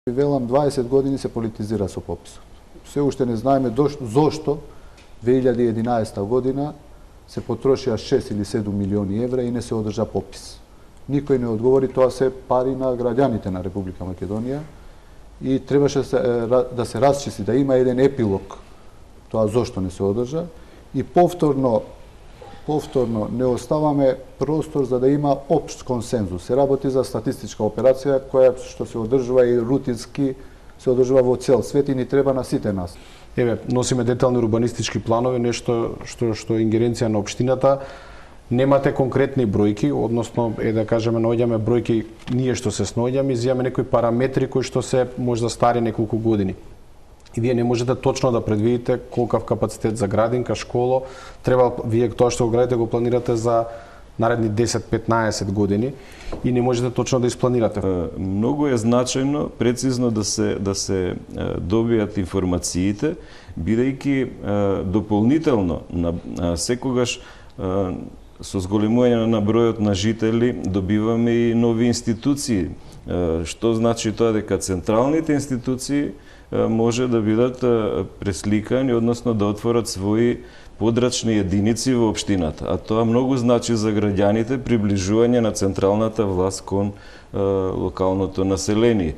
Велам, 20 години се политизира со пописот. Се уште не знаеме зошто 2011 година се потрошија 6 или 7 милиони евра и не се одржа попис. Никој не одговори, тоа се пари на граѓаните на Република Македонија и требаше да се расчисти, да има еден епилог тоа зошто не се одржа и повторно не оставаме простор за да има општ консензус. Се работи за статистичка операција која што се одржува и рутински се одржува во цел свет и ни треба на сите нас. Еве, носиме детални урбанистички планови, нешто што е ингеренција на општината. Немате конкретни бројки, односно да кажеме наоѓаме бројки ние што се снаоѓаме, изјаваме некои параметри кои што се можда стари неколку години. И вие не можете точно да предвидите колкав капацитет за градинка, школа, треба вие тоа што го градите го планирате за наредни 10-15 години и не можете точно да испланирате. Многу е значајно прецизно да се добијат информациите, бидејќи дополнително на секогаш со зголемување на бројот на жители добиваме и нови институции. Што значи тоа дека централните институции може да бидат пресликани, односно да отворат своји подрачни единици во општината. А тоа многу значи за граѓаните приближување на централната власт кон локалното население.